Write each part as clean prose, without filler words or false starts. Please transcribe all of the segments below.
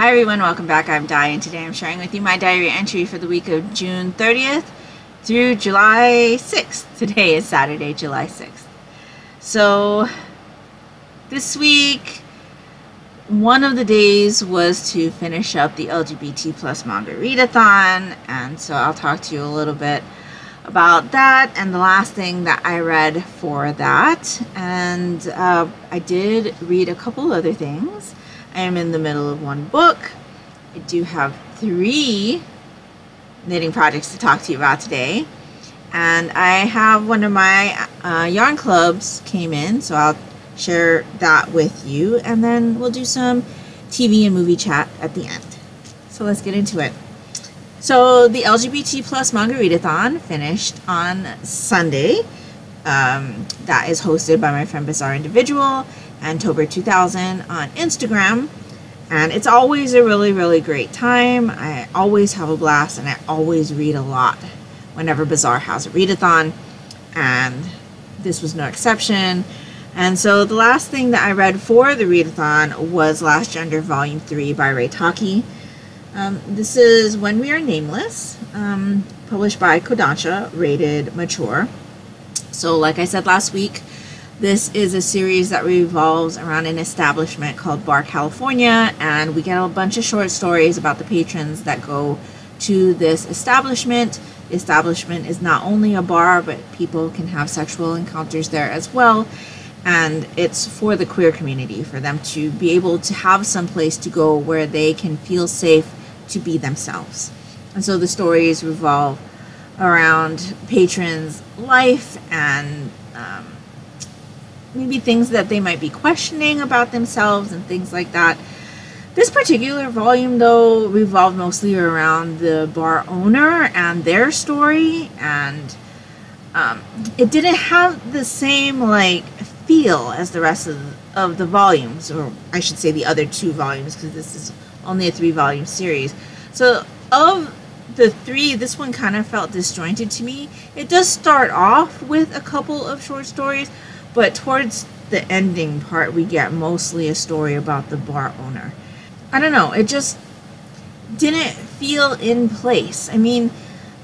Hi everyone, welcome back. I'm Di, and today I'm sharing with you my diary entry for the week of June 30th through July 6th. Today is Saturday, July 6th. So this week, one of the days was to finish up the LGBT plus manga readathon, and so I'll talk to you a little bit about that and the last thing that I read for that. And I did read a couple other things. I am in the middle of one book. I do have 3 knitting projects to talk to you about today. And I have one of my yarn clubs came in, so I'll share that with you. And then we'll do some TV and movie chat at the end. So let's get into it. So the LGBT plus manga readathon finished on Sunday. That is hosted by my friend Bizarre Individual and Tober2000 on Instagram, and it's always a really great time. I always have a blast, and I always read a lot whenever Bizarre has a readathon, and this was no exception. And so the last thing that I read for the readathon was Last Gender Volume 3 by Taki. This is When We Are Nameless, published by Kodansha, rated mature. So like I said last week, this is a series that revolves around an establishment called Bar California, and we get a bunch of short stories about the patrons that go to this establishment. The establishment is not only a bar, but people can have sexual encounters there as well, and it's for the queer community, for them to be able to have some place to go where they can feel safe to be themselves. And so the stories revolve around patrons' life and maybe things that they might be questioning about themselves and things like that. This particular volume, though, revolved mostly around the bar owner and their story, and it didn't have the same feel as the rest of the volumes, or I should say the other 2 volumes, because this is only a 3-volume series. So of the 3, this one kind of felt disjointed to me. It does start off with a couple of short stories, but towards the ending part, we get mostly a story about the bar owner. I don't know, it just didn't feel in place. I mean,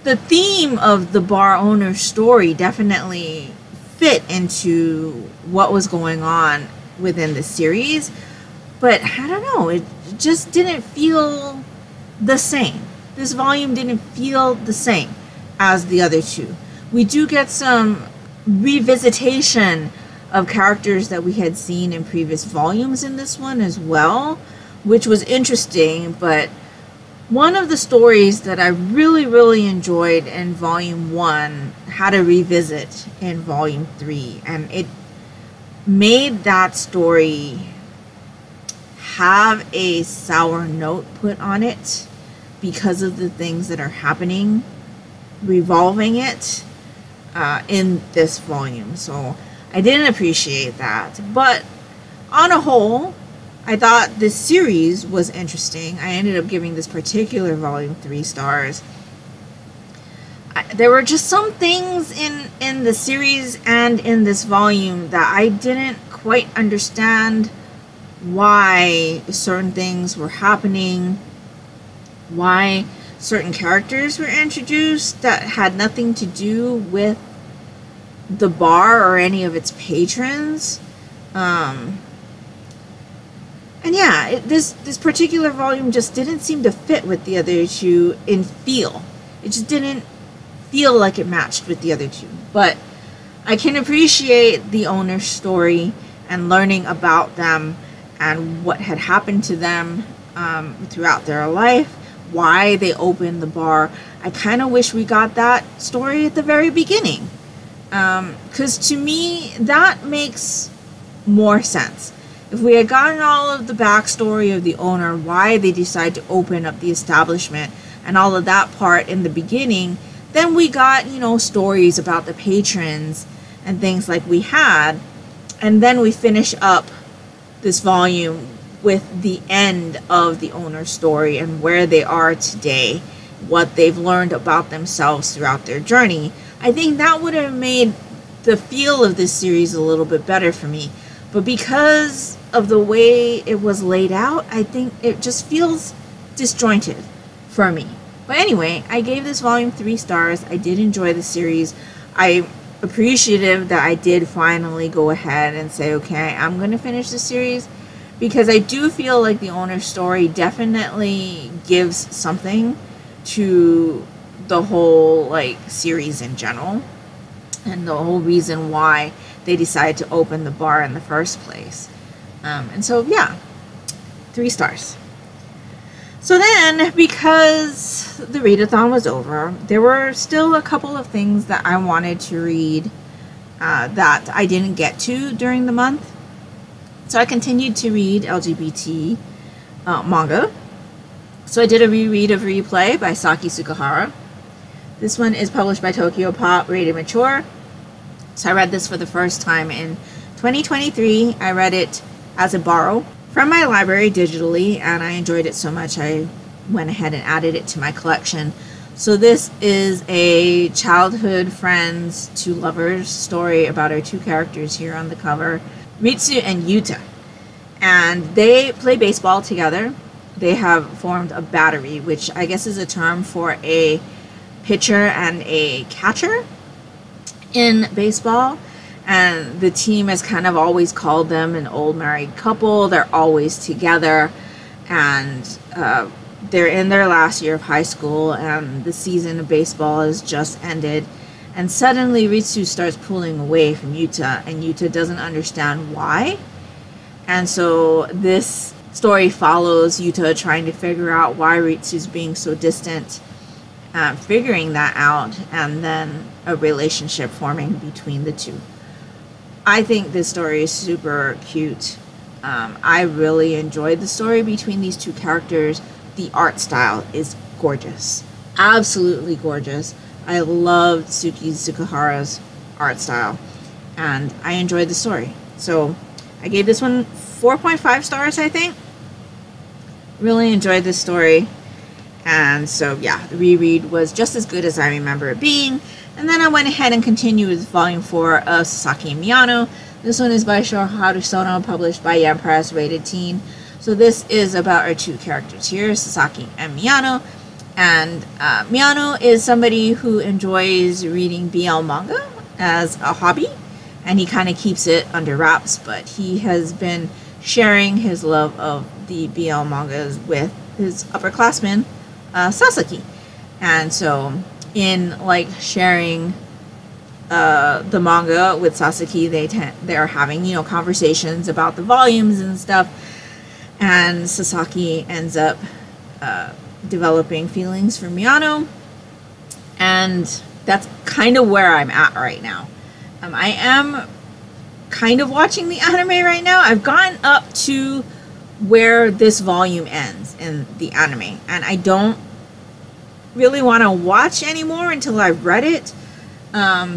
the theme of the bar owner's story definitely fit into what was going on within the series, but I don't know, it just didn't feel the same. This volume didn't feel the same as the other 2. We do get some revisitation of characters that we had seen in previous volumes in this one as well, which was interesting. But one of the stories that I really enjoyed in volume 1 had a revisit in volume 3, and it made that story have a sour note put on it because of the things that are happening revolving it in this volume. So I didn't appreciate that, but on a whole, I thought this series was interesting. I ended up giving this particular volume 3 stars. There were just some things in the series and in this volume that I didn't quite understand why certain things were happening, why certain characters were introduced that had nothing to do with the bar or any of its patrons. And yeah, this particular volume just didn't seem to fit with the other 2 in feel. It just didn't feel like it matched with the other 2. But I can appreciate the owner's story and learning about them and what had happened to them throughout their life, why they opened the bar. I kind of wish we got that story at the very beginning, because to me that makes more sense. If we had gotten all of the backstory of the owner, why they decide to open up the establishment and all of that part in the beginning, then we got, you know, stories about the patrons and things like we had, and then we finish up this volume with the end of the owner's story and where they are today, what they've learned about themselves throughout their journey. I think that would have made the feel of this series a little bit better for me. But because of the way it was laid out, I think it just feels disjointed for me. But anyway, I gave this volume 3 stars. I did enjoy the series. I'm appreciative that I did finally go ahead and say, okay, I'm going to finish the series, because I do feel like the owner's story definitely gives something to the whole like series in general, and the whole reason why they decided to open the bar in the first place. And so yeah, 3 stars. So then, because the readathon was over, there were still a couple of things that I wanted to read that I didn't get to during the month. So I continued to read LGBT manga. So I did a reread of Replay by Saki Tsukahara. This one is published by Tokyo Pop, rated mature. So I read this for the first time in 2023. I read it as a borrow from my library digitally, and I enjoyed it so much I went ahead and added it to my collection. So this is a childhood friends to lovers story about our 2 characters here on the cover, Ritsu and Yuta. And they play baseball together. They have formed a battery, which I guess is a term for a pitcher and a catcher in baseball. And the team has kind of always called them an old married couple. They're always together, and they're in their last year of high school, and the season of baseball has just ended. And suddenly Ritsu starts pulling away from Yuta, and Yuta doesn't understand why. And so this story follows Yuta trying to figure out why Ritsu's being so distant, figuring that out, and then a relationship forming between the two. I think this story is super cute. I really enjoyed the story between these 2 characters. The art style is gorgeous. Absolutely gorgeous. I loved Tsukahara's art style, and I enjoyed the story. So I gave this one 4.5 stars, I think. Really enjoyed this story. And so yeah, the reread was just as good as I remember it being. And then I went ahead and continued with volume 4 of Sasaki and Miyano. This one is by Shou Harusono, published by Yan Press, rated teen. So this is about our 2 characters here, Sasaki and Miyano. And Miyano is somebody who enjoys reading BL manga as a hobby, and he kind of keeps it under wraps, but he has been sharing his love of the BL mangas with his upperclassman, Sasaki. And so in like sharing the manga with Sasaki, they're having, you know, conversations about the volumes and stuff, and Sasaki ends up developing feelings for Miyano, and that's kind of where I'm at right now. I am kind of watching the anime right now. I've gotten up to where this volume ends in the anime, and I don't really want to watch anymore until I've read it. I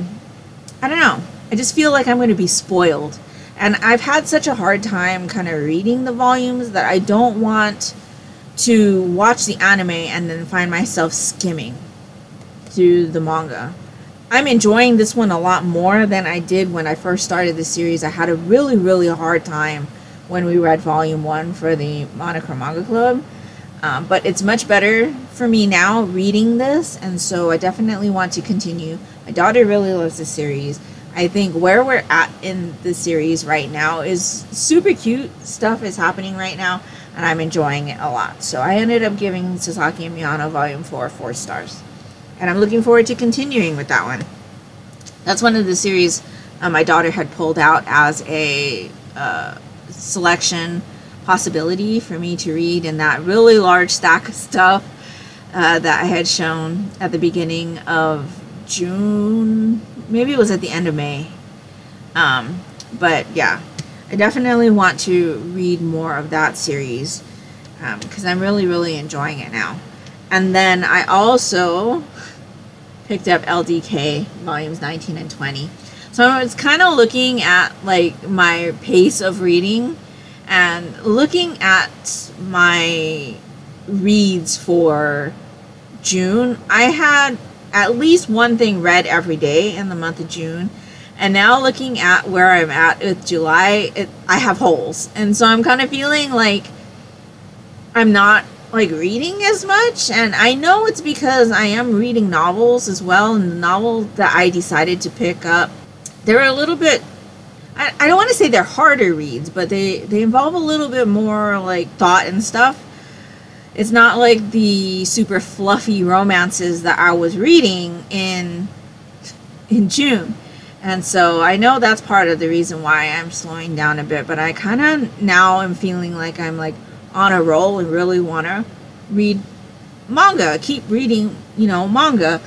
don't know. I just feel like I'm going to be spoiled, and I've had such a hard time kind of reading the volumes that I don't want to watch the anime and then find myself skimming through the manga. I'm enjoying this one a lot more than I did when I first started the series. I had a really hard time when we read volume 1 for the Monochrome Manga Club. But it's much better for me now reading this, and so I definitely want to continue. My daughter really loves the series. I think where we're at in the series right now is super cute. Stuff is happening right now, and I'm enjoying it a lot. So I ended up giving Sasaki and Miyano volume 4 4 stars. And I'm looking forward to continuing with that one. That's one of the series my daughter had pulled out as a selection possibility for me to read in that really large stack of stuff that I had shown at the beginning of June. Maybe it was at the end of May. But yeah, I definitely want to read more of that series because I'm really enjoying it now. And then I also picked up LDK volumes 19 and 20. So I was kind of looking at like my pace of reading and looking at my reads for June. I had at least one thing read every day in the month of June, And now looking at where I'm at with July, I have holes. And so I'm kind of feeling like I'm not like reading as much. And I know it's because I am reading novels as well. And the novel that I decided to pick up, they're a little bit, I don't want to say they're harder reads, but they involve a little bit more like thought and stuff. It's not like the super fluffy romances that I was reading in June. And so I know that's part of the reason why I'm slowing down a bit, but I kind of now am feeling like I'm like on a roll and really want to read manga, keep reading, you know, manga.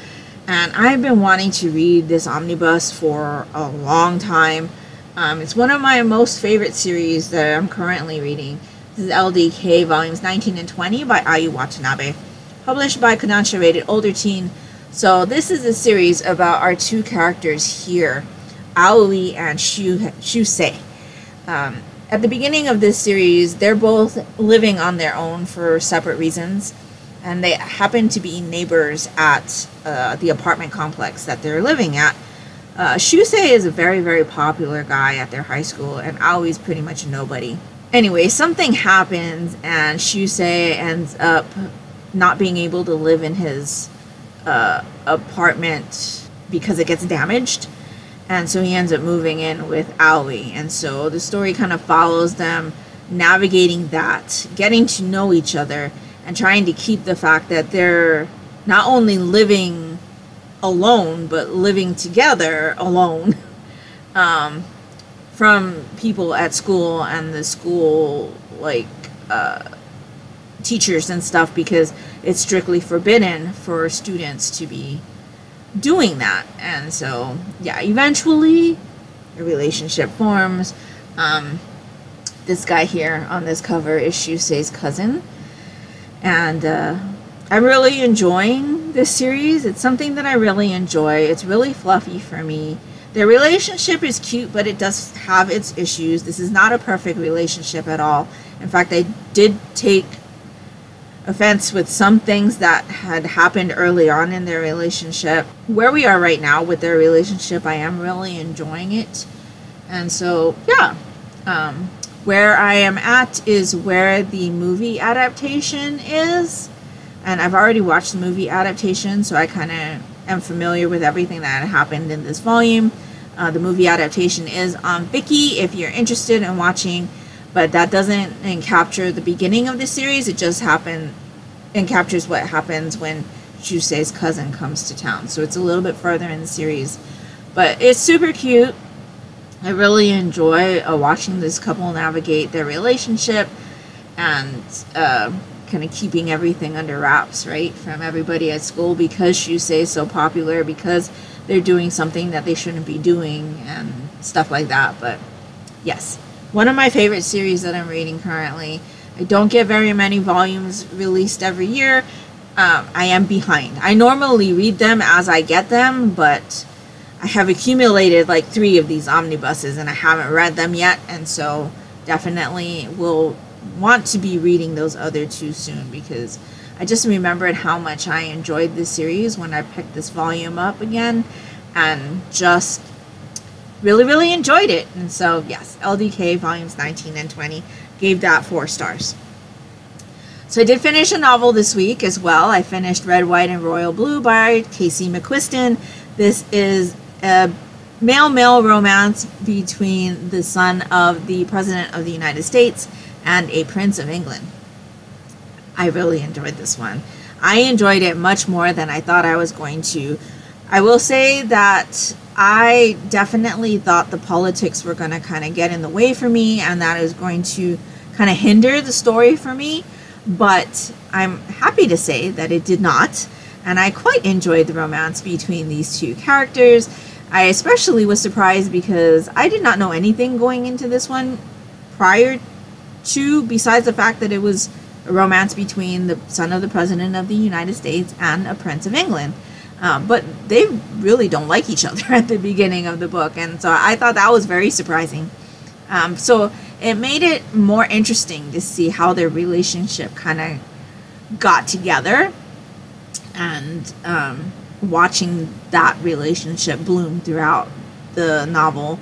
And I've been wanting to read this omnibus for a long time. It's one of my most favorite series that I'm currently reading. This is LDK Volumes 19 and 20 by Ayu Watanabe, published by Kodansha Rated Older Teen. So this is a series about our two characters here, Aoi and Shou. At the beginning of this series, they're both living on their own for separate reasons, and they happen to be neighbors at the apartment complex that they're living at. Shou is a very, very popular guy at their high school, and Aoi's pretty much nobody. Anyway, something happens, and Shou ends up not being able to live in his apartment because it gets damaged, and so he ends up moving in with Aoi. And so the story kind of follows them navigating that, getting to know each other, and trying to keep the fact that they're not only living alone but living together alone from people at school and the school like teachers and stuff, because it's strictly forbidden for students to be doing that. And so yeah, eventually a relationship forms. This guy here on this cover is Shusei's cousin, and I'm really enjoying this series. It's something that I really enjoy. It's really fluffy for me. Their relationship is cute, but it does have its issues. This is not a perfect relationship at all. In fact, I did take offense with some things that had happened early on in their relationship. Where we are right now with their relationship, I am really enjoying it. And so, yeah. Where I am at is where the movie adaptation is. And I've already watched the movie adaptation, so I kind of am familiar with everything that happened in this volume. The movie adaptation is on Viki if you're interested in watching, but that doesn't capture the beginning of the series. It just captures what happens when Shusei's cousin comes to town. So it's a little bit further in the series, but it's super cute. I really enjoy watching this couple navigate their relationship and kind of keeping everything under wraps, right, from everybody at school, because Shusei is so popular, because they're doing something that they shouldn't be doing and stuff like that. But yes, one of my favorite series that I'm reading currently. I don't get very many volumes released every year. I am behind. I normally read them as I get them, but I have accumulated like 3 of these omnibuses and I haven't read them yet, and so definitely will want to be reading those other 2 soon, because I just remembered how much I enjoyed this series when I picked this volume up again, and just really enjoyed it. And so yes, LDK volumes 19 and 20, gave that 4 stars. So I did finish a novel this week as well. I finished Red, White, and Royal Blue by Casey McQuiston. This is a male-male romance between the son of the President of the United States and a Prince of England. I really enjoyed this one. I enjoyed it much more than I thought I was going to. I will say that I definitely thought the politics were going to kind of get in the way for me, and that is going to kind of hinder the story for me. But I'm happy to say that it did not, and I quite enjoyed the romance between these 2 characters. I especially was surprised because I did not know anything going into this one prior to, besides the fact that it was a romance between the son of the President of the United States and a Prince of England. But they really don't like each other at the beginning of the book, and so I thought that was very surprising. So it made it more interesting to see how their relationship kind of got together, and watching that relationship bloom throughout the novel.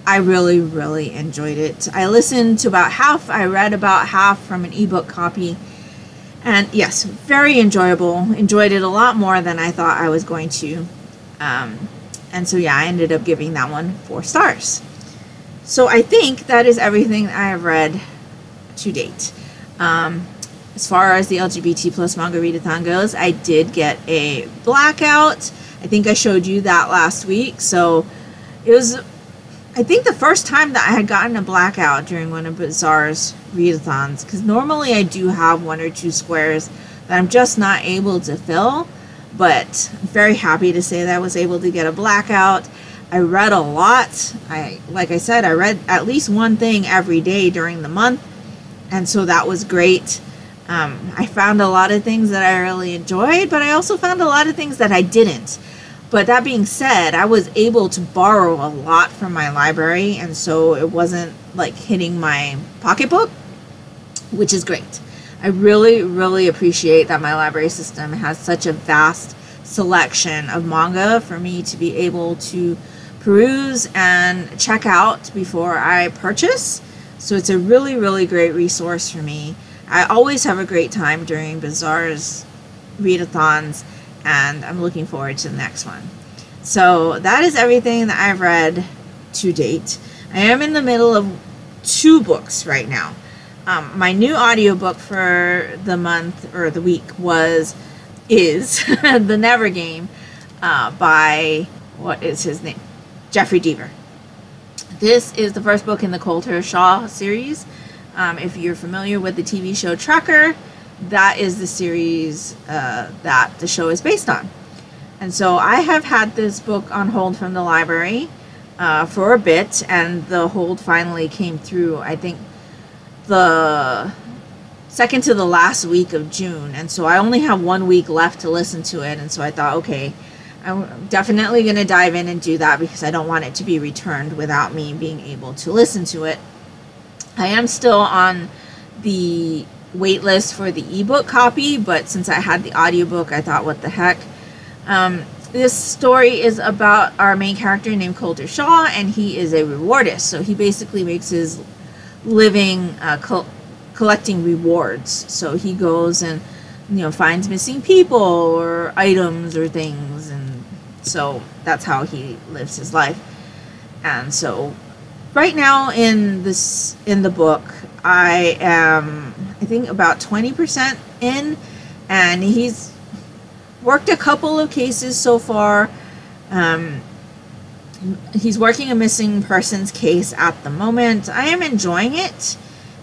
I really, really enjoyed it. I listened to about half. I read about half from an ebook copy. And yes, very enjoyable. Enjoyed it a lot more than I thought I was going to. And so yeah, I ended up giving that one 4 stars. So I think that is everything I have read to date. As far as the LGBT plus manga readathon goes, I did get a blackout. I think I showed you that last week. So it was, I think, the first time that I had gotten a blackout during one of Bazaar's readathons, because normally I do have 1 or 2 squares that I'm just not able to fill. But I'm very happy to say that I was able to get a blackout. I read a lot. Like I said, I read at least one thing every day during the month, and so that was great. I found a lot of things that I really enjoyed, but I also found a lot of things that I didn't. But that being said, I was able to borrow a lot from my library, and so it wasn't like hitting my pocketbook, which is great. I really, really appreciate that my library system has such a vast selection of manga for me to be able to peruse and check out before I purchase. So it's a really, really great resource for me. I always have a great time during Bazaar's readathons, and I'm looking forward to the next one. So that is everything that I've read to date. I am in the middle of 2 books right now. My new audiobook for the month or the week is The Never Game by, what is his name? Jeffrey Deaver. This is the first book in the Coulter Shaw series. If you're familiar with the TV show Tracker, that is the series that the show is based on. And so I have had this book on hold from the library for a bit, and the hold finally came through, I think, the second to the last week of June. And so I only have 1 week left to listen to it, and so I thought, okay, I'm definitely going to dive in and do that because I don't want it to be returned without me being able to listen to it. I am still on the wait list for the ebook copy, but since I had the audiobook, I thought, what the heck. This story is about our main character named Coulter Shaw, and he is a rewardist. So he basically makes his living collecting rewards. So he goes and, you know, finds missing people or items or things, and so that's how he lives his life. And so right now in the book, I am, I think, about 20% in, and he's worked a couple of cases so far. He's working a missing persons case at the moment. I am enjoying it,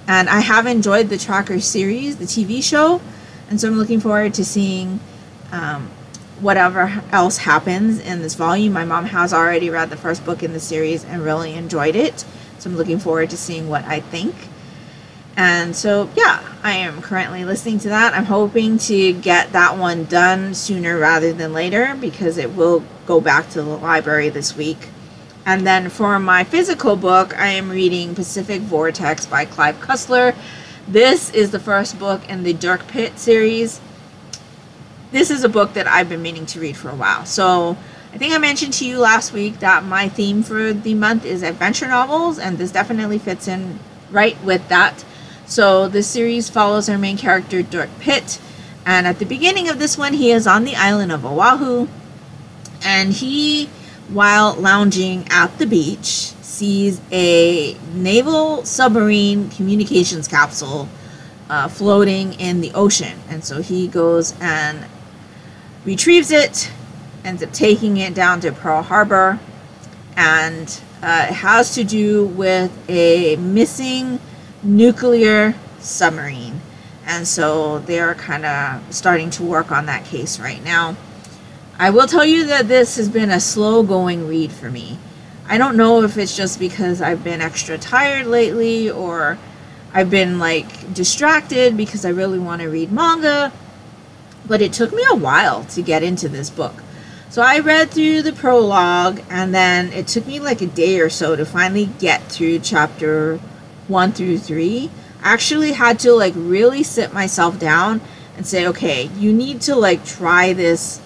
and I have enjoyed the Tracker series, the TV show, and so I'm looking forward to seeing whatever else happens in this volume. My mom has already read the first book in the series and really enjoyed it, so I'm looking forward to seeing what I think. And so yeah, I am currently listening to that. I'm hoping to get that one done sooner rather than later because it will go back to the library this week. And then for my physical book, I am reading Pacific Vortex by Clive Cussler. This is the first book in the Dirk Pitt series. This is a book that I've been meaning to read for a while. So I think I mentioned to you last week that my theme for the month is adventure novels, and this definitely fits in right with that. So this series follows our main character, Dirk Pitt, and at the beginning of this one, he is on the island of Oahu, and he, while lounging at the beach, sees a naval submarine communications capsule floating in the ocean. And so he goes and retrieves it, ends up taking it down to Pearl Harbor, and it has to do with a missing nuclear submarine. And so they're kind of starting to work on that case right now. I will tell you that this has been a slow going read for me. I don't know if it's just because I've been extra tired lately, or I've been like distracted because I really want to read manga, but it took me a while to get into this book. So I read through the prologue, and then it took me like a day or so to finally get through chapter 1 through 3. I actually had to like really sit myself down and say, okay, you need to like try this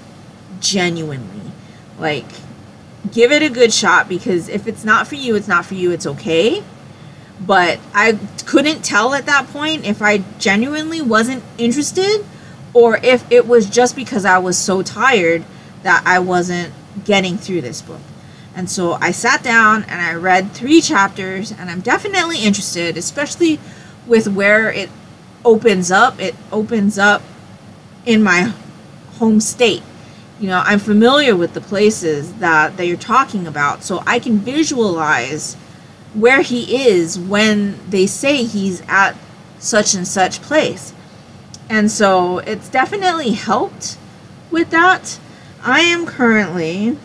genuinely. Like, give it a good shot, because if it's not for you, it's not for you. It's okay. But I couldn't tell at that point if I genuinely wasn't interested, or if it was just because I was so tired that I wasn't getting through this book. And so I sat down and I read 3 chapters, and I'm definitely interested, especially with where it opens up. It opens up in my home state. You know, I'm familiar with the places that you're talking about, so I can visualize where he is when they say he's at such and such place. And so it's definitely helped with that. I am currently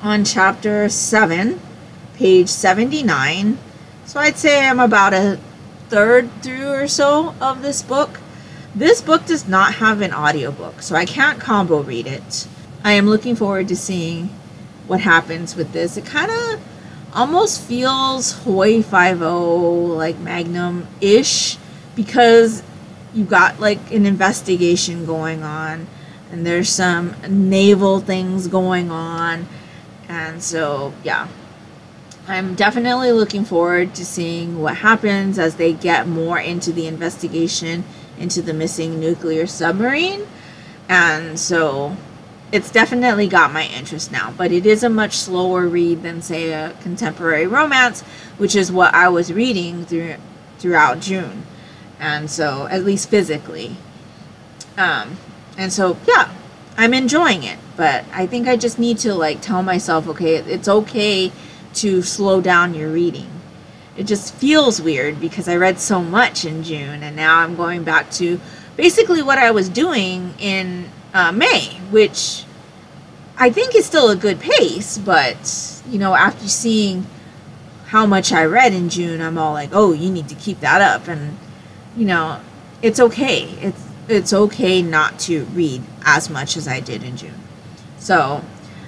on chapter 7, page 79. So I'd say I'm about a third through or so of this book. This book does not have an audiobook, so I can't combo read it. I am looking forward to seeing what happens with this. It kind of almost feels Hawaii Five-0, like Magnum-ish, because you've got like an investigation going on, and there's some naval things going on. And so, yeah, I'm definitely looking forward to seeing what happens as they get more into the investigation into the missing nuclear submarine. And so it's definitely got my interest now, but it is a much slower read than, say, a contemporary romance, which is what I was reading throughout June. And so, at least physically. And so, yeah, I'm enjoying it, but I think I just need to like tell myself, okay, it's okay to slow down your reading. It just feels weird because I read so much in June, and now I'm going back to basically what I was doing in May, which I think is still a good pace, but, you know, after seeing how much I read in June, I'm all like, oh, you need to keep that up. And, you know, it's okay. It's okay not to read as much as I did in June. So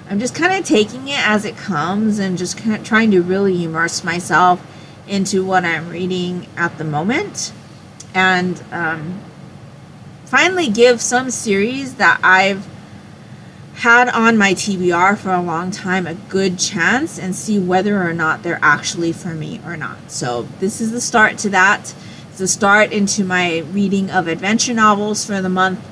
I'm just kind of taking it as it comes and just kind of trying to really immerse myself into what I'm reading at the moment, and finally give some series that I've had on my TBR for a long time a good chance and see whether or not they're actually for me or not. So this is the start to that. It's the start into my reading of adventure novels for the month,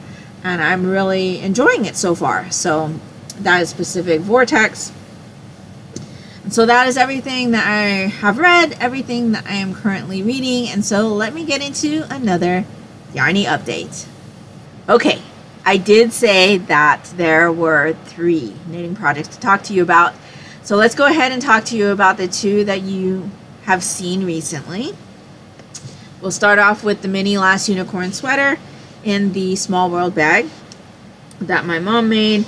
and I'm really enjoying it so far. So that is Pacific Vortex. And so that is everything that I have read, everything that I am currently reading. And so let me get into another Yarnie update. Okay, I did say that there were 3 knitting projects to talk to you about. So let's go ahead and talk to you about the 2 that you have seen recently. We'll start off with the mini Last Unicorn sweater in the Small World bag that my mom made.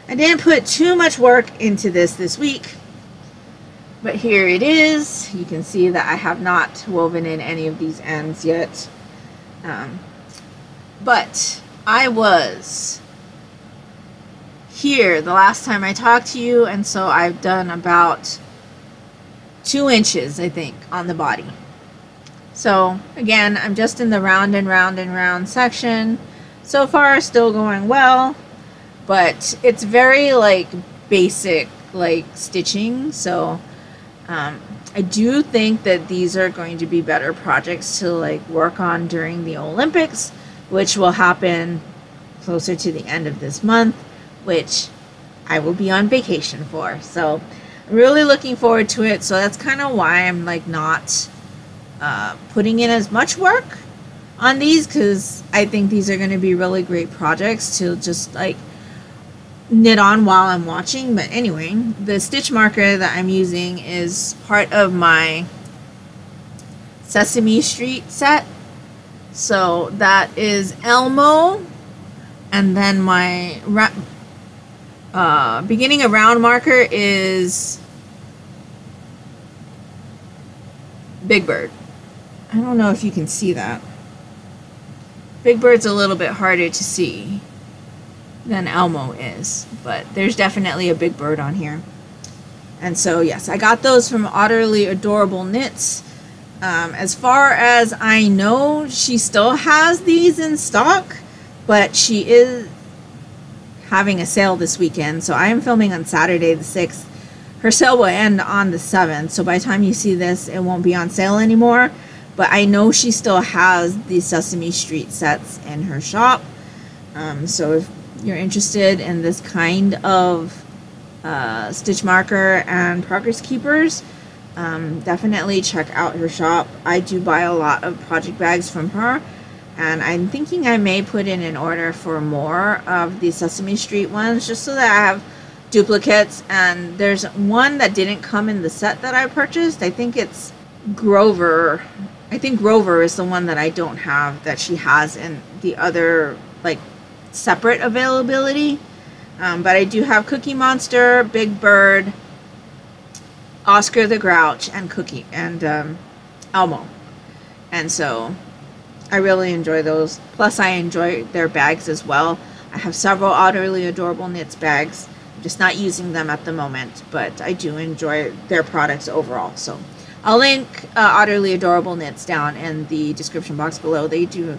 I didn't put too much work into this week, but here it is. You can see that I have not woven in any of these ends yet. But I was here the last time I talked to you, and so I've done about 2 inches, I think, on the body. So again, I'm just in the round and round and round section. So far, still going well, but it's very like basic like stitching. So I do think that these are going to be better projects to like work on during the Olympics, which will happen closer to the end of this month, which I will be on vacation for. So I'm really looking forward to it. So that's kind of why I'm like not putting in as much work on these, because I think these are going to be really great projects to just like knit on while I'm watching. But anyway, the stitch marker that I'm using is part of my Sesame Street set. So that is Elmo, and then my beginning of round marker is Big Bird. I don't know if you can see that. Big Bird's a little bit harder to see than Elmo is, but there's definitely a Big Bird on here. And so yes, I got those from Utterly Adorable Knits. As far as I know, she still has these in stock, but she is having a sale this weekend. So I am filming on Saturday the 6th, her sale will end on the 7th, so by the time you see this, it won't be on sale anymore. But I know she still has the Sesame Street sets in her shop. So if you're interested in this kind of stitch marker and progress keepers, definitely check out her shop. I do buy a lot of project bags from her, and I'm thinking I may put in an order for more of the Sesame Street ones, just so that I have duplicates. And there's one that didn't come in the set that I purchased. I think it's Grover. I think Grover is the one that I don't have, that she has in the other, like, separate availability. But I do have Cookie Monster, Big Bird, Oscar the Grouch, and Cookie, and Elmo. And so I really enjoy those. Plus I enjoy their bags as well. I have several Utterly Adorable Knits bags. I'm just not using them at the moment, but I do enjoy their products overall. So I'll link Utterly Adorable Knits down in the description box below. They do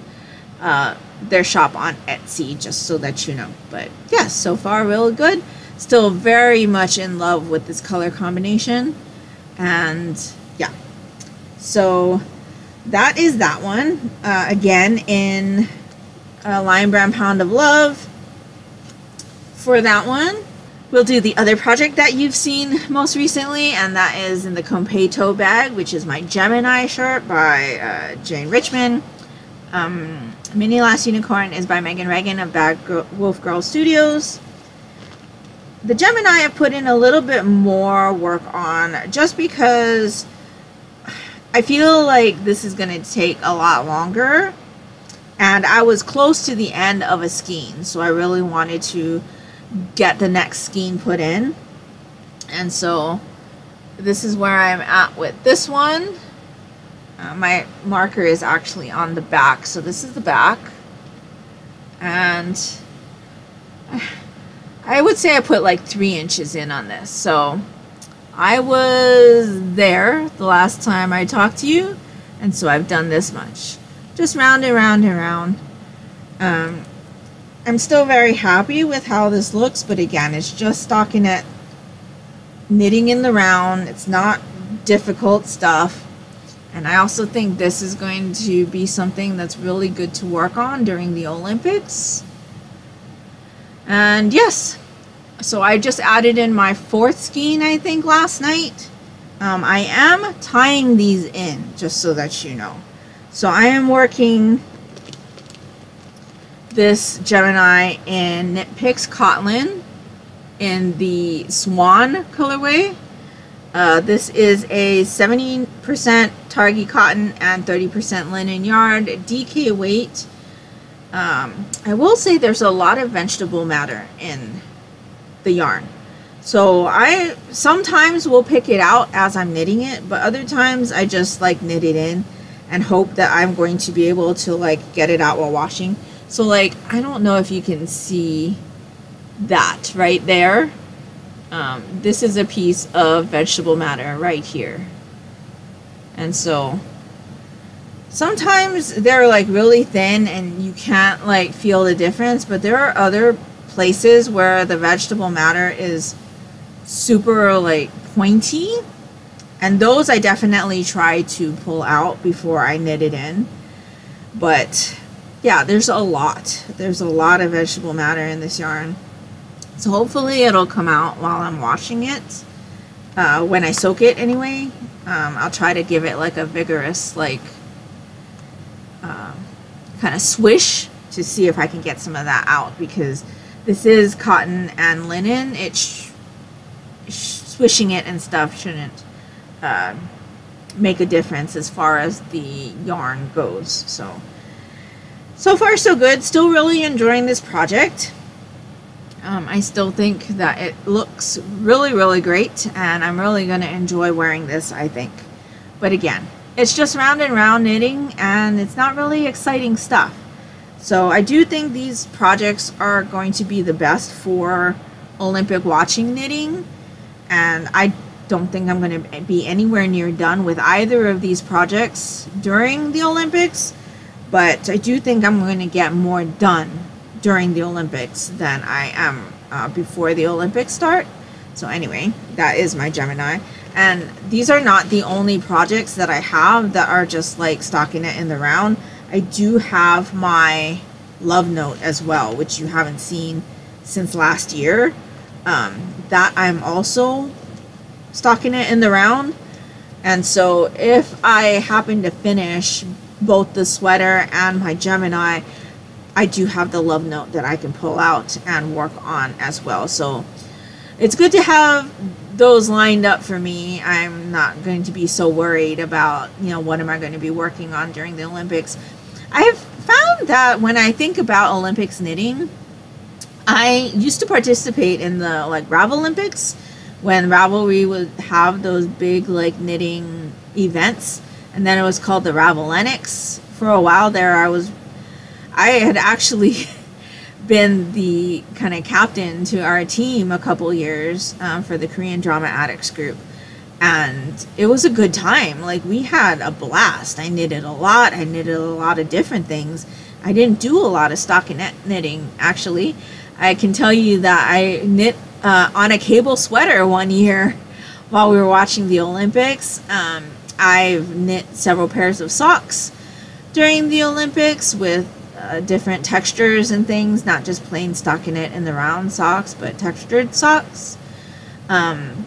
their shop on Etsy, just so that you know. But yes, so far really good. Still very much in love with this color combination. And yeah, so that is that one. Again, in Lion Brand Pound of Love. For that one, we'll do the other project that you've seen most recently, and that is in the Competo bag, which is my Gemini shirt by Jane Richmond. Mini Last Unicorn is by Meghan Regan of Bad Wolf Girl Studios. The Gemini I put in a little bit more work on, just because I feel like this is going to take a lot longer, and I was close to the end of a skein, so I really wanted to get the next skein put in. And so this is where I'm at with this one. My marker is actually on the back, so this is the back, and I would say I put like 3 inches in on this. So I was there the last time I talked to you, and so I've done this much, just round and round and round. I'm still very happy with how this looks, but again, it's just stockinette knitting in the round. It's not difficult stuff. And I also think this is going to be something that's really good to work on during the Olympics. And yes, so I just added in my 4th skein, I think, last night. I am tying these in, just so that you know. So I am working this Gemini in Knit Picks Cotton in the Swan colorway. This is a 70% Targhee cotton and 30% linen yarn, DK weight. I will say there's a lot of vegetable matter in the yarn. So I sometimes will pick it out as I'm knitting it, but other times I just like knit it in and hope that I'm going to be able to like get it out while washing. So like, I don't know if you can see that right there. This is a piece of vegetable matter right here. And so sometimes they're like really thin and you can't like feel the difference, but there are other places where the vegetable matter is super like pointy, and those I definitely try to pull out before I knit it in. But yeah, there's a lot of vegetable matter in this yarn. So hopefully it'll come out while I'm washing it. When I soak it anyway, I'll try to give it like a vigorous like kind of swish to see if I can get some of that out, because this is cotton and linen. Swishing it and stuff shouldn't make a difference as far as the yarn goes. So far so good. Still really enjoying this project. I still think that it looks really, really great, and I'm really going to enjoy wearing this, I think. But again, it's just round and round knitting, and it's not really exciting stuff. So I do think these projects are going to be the best for Olympic watching knitting, and I don't think I'm going to be anywhere near done with either of these projects during the Olympics, but I do think I'm going to get more done during the Olympics than I am before the Olympics start. So anyway, that is my Gemini. And these are not the only projects that I have that are just like stockinette in the round. I do have my Love Note as well, which you haven't seen since last year. That I'm also stockinette in the round. And so if I happen to finish both the sweater and my Gemini, I do have the Love Note that I can pull out and work on as well. So it's good to have those lined up for me. I'm not going to be so worried about, you know, what am I going to be working on during the Olympics. I've found that when I think about Olympics knitting, I used to participate in the like Ravel Olympics, when Ravelry would have those big like knitting events, and then it was called the Ravelenics. For a while there, I had actually been the kind of captain to our team a couple years for the Korean Drama Addicts group, and it was a good time. Like, we had a blast. I knitted a lot. I knitted a lot of different things. I didn't do a lot of stockinette knitting, actually. I can tell you that I knit on a cable sweater one year while we were watching the Olympics. I've knit several pairs of socks during the Olympics with different textures and things, not just plain stockinette in the round socks, but textured socks. And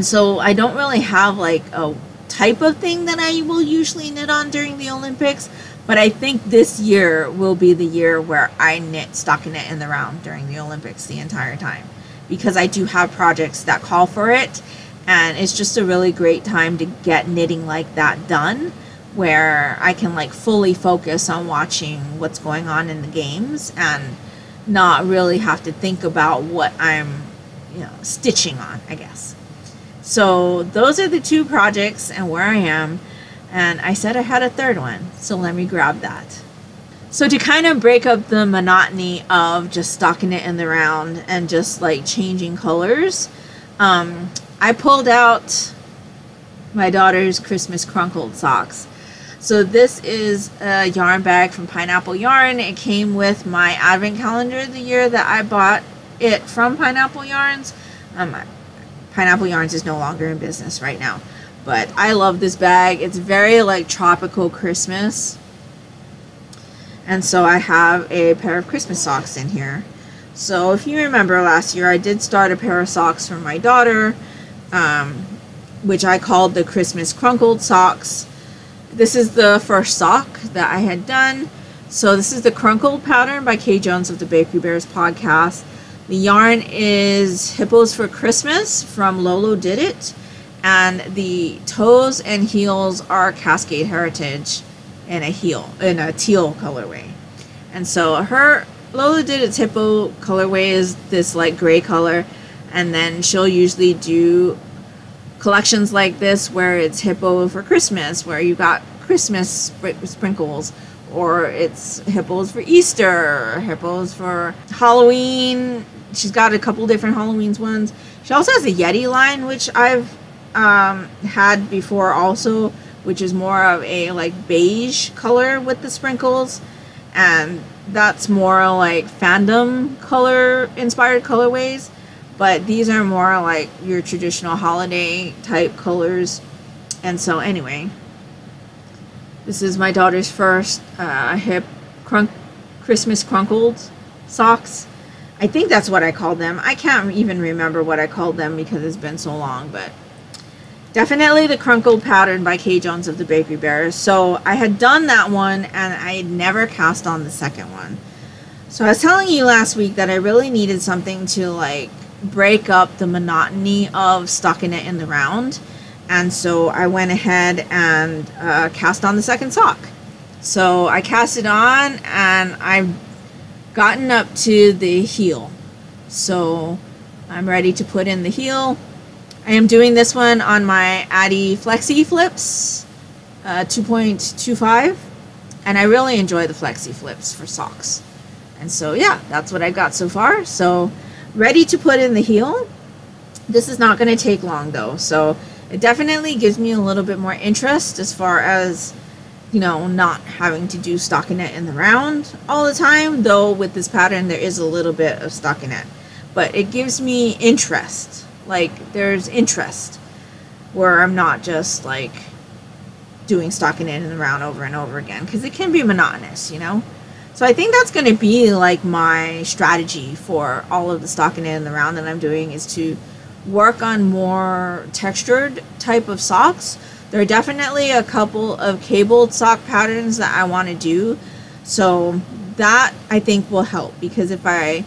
so I don't really have like a type of thing that I will usually knit on during the Olympics, but I think this year will be the year where I knit stockinette in the round during the Olympics the entire time, because I do have projects that call for it, and it's just a really great time to get knitting like that done, where I can like fully focus on watching what's going on in the games and not really have to think about what I'm, you know, stitching on, I guess. So those are the two projects and where I am. And I said I had a third one, so let me grab that. So to kind of break up the monotony of just stockinette in the round and just like changing colors, I pulled out my daughter's Christmas Crumpled socks. So this is a yarn bag from Pineapple Yarn. It came with my advent calendar the year that I bought it from Pineapple Yarns. Pineapple Yarns is no longer in business right now, but I love this bag. It's very like tropical Christmas. And so I have a pair of Christmas socks in here. So if you remember last year, I did start a pair of socks for my daughter, which I called the Christmas Crumpled socks. This is the first sock that I had done. So this is the Crumpled pattern by Kay Jones of the Bakery Bears podcast. The yarn is Hippos for Christmas from Lolo Did It. And the toes and heels are Cascade Heritage in a teal colorway. And so her Lolo Did It's hippo colorway is this like gray color, and then she'll usually do collections like this where it's hippo for Christmas, where you got Christmas sprinkles, or it's hippos for Easter, or hippos for Halloween. She's got a couple different Halloween ones. She also has a Yeti line, which I've had before also, which is more of a like beige color with the sprinkles, and that's more like fandom color inspired colorways, but these are more like your traditional holiday type colors. And so anyway, this is my daughter's first Christmas Crumpled socks. I think that's what I called them. I can't even remember what I called them because it's been so long, but definitely the Crumpled pattern by Kay Jones of the Bakery Bears. So I had done that one and I had never cast on the second one. So I was telling you last week that I really needed something to like break up the monotony of stockinette in the round. And so I went ahead and cast on the second sock. So I cast it on and I've gotten up to the heel. So I'm ready to put in the heel. I am doing this one on my Addy Flexi Flips 2.25, and I really enjoy the Flexi Flips for socks. And so yeah, that's what I got so far. So ready to put in the heel. This is not going to take long though, so it definitely gives me a little bit more interest as far as, you know, not having to do stockinette in the round all the time, though with this pattern there is a little bit of stockinette, but it gives me interest like there's interest where I'm not just like doing stocking in and around over and over again, because it can be monotonous, you know. So I think that's going to be like my strategy for all of the stocking in and around that I'm doing, is to work on more textured type of socks. There are definitely a couple of cabled sock patterns that I want to do, so that I think will help, because if I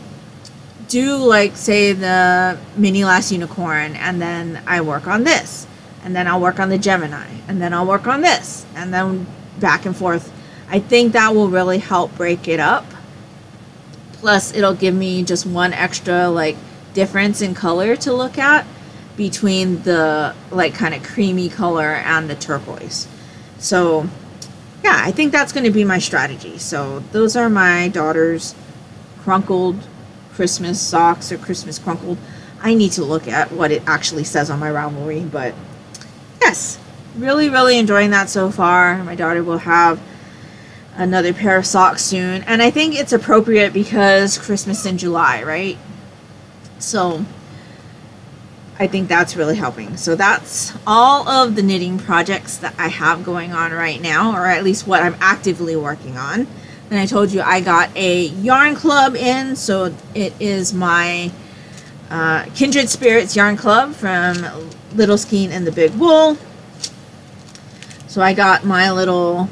do like say the mini lace unicorn and then I work on this, and then I'll work on the Gemini, and then I'll work on this, and then back and forth, I think that will really help break it up. Plus it'll give me just one extra like difference in color to look at between the like kind of creamy color and the turquoise. So yeah, I think that's going to be my strategy. So those are my daughter's crumpled Christmas socks, or Christmas crumpled. I need to look at what it actually says on my Ravelry, but yes, really enjoying that so far. My daughter will have another pair of socks soon, and I think it's appropriate because Christmas in July, right? So I think that's really helping. So that's all of the knitting projects that I have going on right now, or at least what I'm actively working on. And I told you I got a yarn club in, so it is my Kindred Spirits yarn club from Little Skein and the Big Wool. So I got my little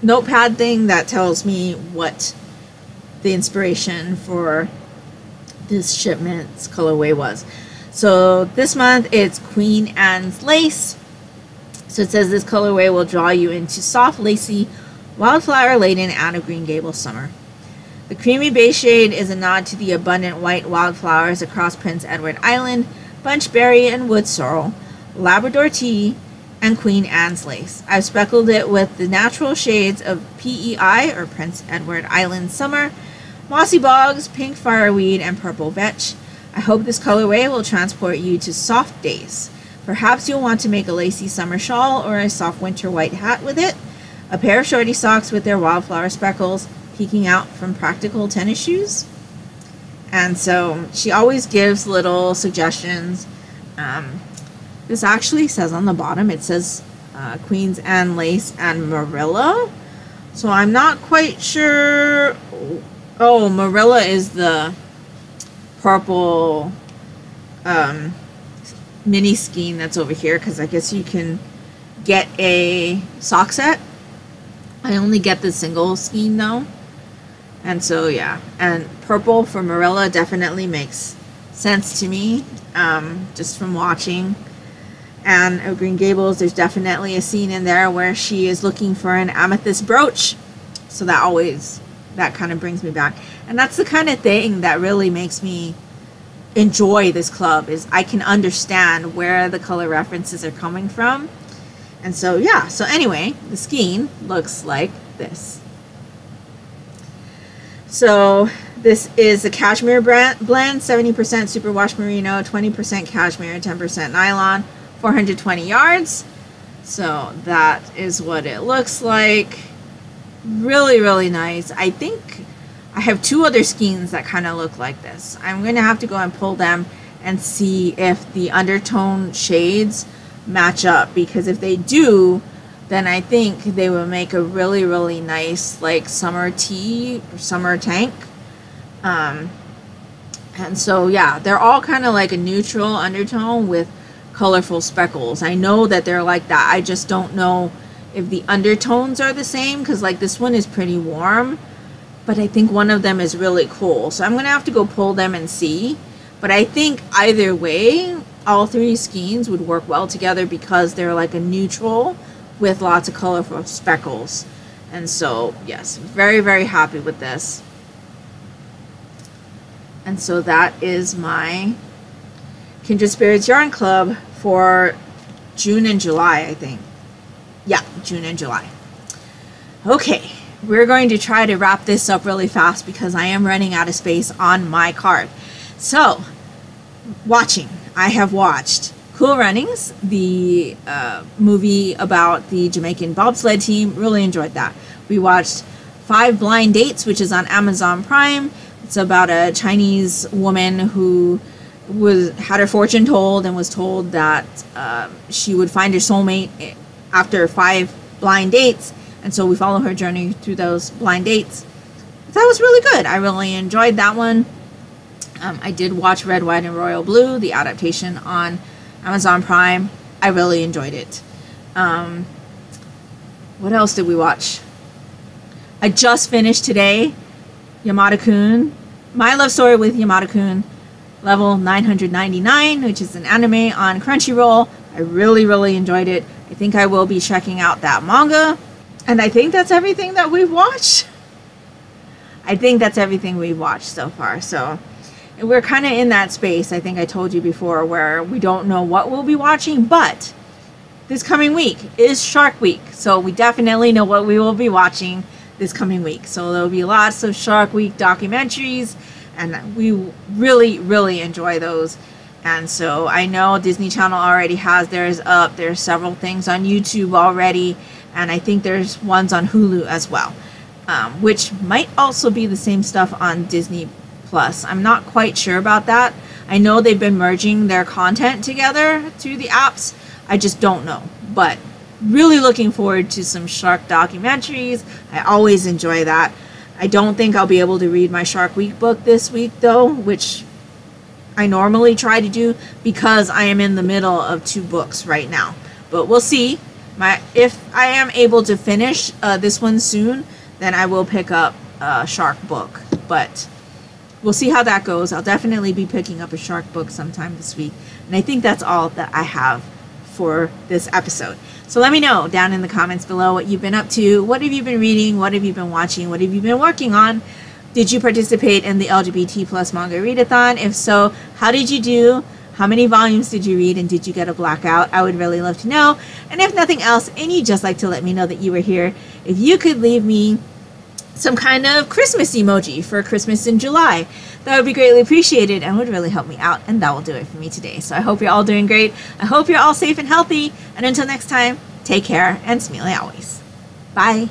notepad thing that tells me what the inspiration for this shipment's colorway was. So this month it's Queen Anne's Lace. So it says this colorway will draw you into soft, lacy, wildflower laden Anne Green Gables summer. The creamy base shade is a nod to the abundant white wildflowers across Prince Edward Island, bunchberry and wood sorrel, Labrador tea, and Queen Anne's Lace. I've speckled it with the natural shades of PEI, or Prince Edward Island Summer, mossy bogs, pink fireweed, and purple vetch. I hope this colorway will transport you to soft days. Perhaps you'll want to make a lacy summer shawl or a soft winter white hat with it, a pair of shorty socks with their wildflower speckles peeking out from practical tennis shoes. And so she always gives little suggestions. This actually says on the bottom, it says Queen's Anne Lace and Marilla. So I'm not quite sure. Oh, Marilla is the purple mini skein that's over here, because I guess you can get a sock set. I only get the single skein though. And so yeah, and purple for Marilla definitely makes sense to me, just from watching. And Green Gables, there's definitely a scene in there where she is looking for an amethyst brooch. So that kind of brings me back. And that's the kind of thing that really makes me enjoy this club, is I can understand where the color references are coming from. And so yeah, so anyway, the skein looks like this. So this is the cashmere blend, 70% superwash merino, 20% cashmere, 10% nylon, 420 yards. So that is what it looks like. Really nice. I think I have two other skeins that kind of look like this. I'm going to have to go and pull them and see if the undertone shades match up, because if they do, then I think they will make a really nice like summer tee or summer tank. And so yeah, they're all kind of like a neutral undertone with colorful speckles. I know that they're like that. I just don't know if the undertones are the same, because like this one is pretty warm, but I think one of them is really cool. So I'm gonna have to go pull them and see. But I think either way, all three skeins would work well together, because they're like a neutral with lots of colorful speckles. And so yes, very happy with this. And so that is my Kindred Spirits Yarn Club for June and July, I think. Yeah, June and July. Okay, we're going to try to wrap this up really fast because I am running out of space on my card. So, I have watched Cool Runnings, the movie about the Jamaican bobsled team. Really enjoyed that. We watched 5 Blind Dates, which is on Amazon Prime. It's about a Chinese woman who had her fortune told and was told that she would find her soulmate after 5 blind dates, and so we follow her journey through those blind dates. That was really good. I really enjoyed that one. I did watch Red, White, and Royal Blue, the adaptation on Amazon Prime. I really enjoyed it. What else did we watch? I just finished today Yamada-kun, My Love Story with Yamada-kun, level 999, which is an anime on Crunchyroll. I really enjoyed it. I think I will be checking out that manga. And I think that's everything that we've watched. I think that's everything we've watched so far. So we're kind of in that space, I think I told you before, where we don't know what we'll be watching, but this coming week is Shark Week. So we definitely know what we will be watching this coming week. So there will be lots of Shark Week documentaries, and we really enjoy those. And so I know Disney Channel already has theirs up. There's several things on YouTube already, and I think there's ones on Hulu as well, which might also be the same stuff on Disney Plus. I'm not quite sure about that. I know they've been merging their content together through the apps. I just don't know. But really looking forward to some shark documentaries. I always enjoy that. I don't think I'll be able to read my Shark Week book this week though, which I normally try to do because I am in the middle of 2 books right now. But we'll see. If I am able to finish this one soon, then I will pick up a shark book. But we'll see how that goes. I'll definitely be picking up a shark book sometime this week. And I think that's all that I have for this episode. So let me know down in the comments below what you've been up to. What have you been reading? What have you been watching? What have you been working on? Did you participate in the LGBT plus manga readathon? If so, how did you do? How many volumes did you read, and did you get a blackout? I would really love to know. And if nothing else, and you'd just like to let me know that you were here, if you could leave me some kind of Christmas emoji for Christmas in July, that would be greatly appreciated and would really help me out, and that will do it for me today. So I hope you're all doing great. I hope you're all safe and healthy, and until next time, take care and smile always. Bye.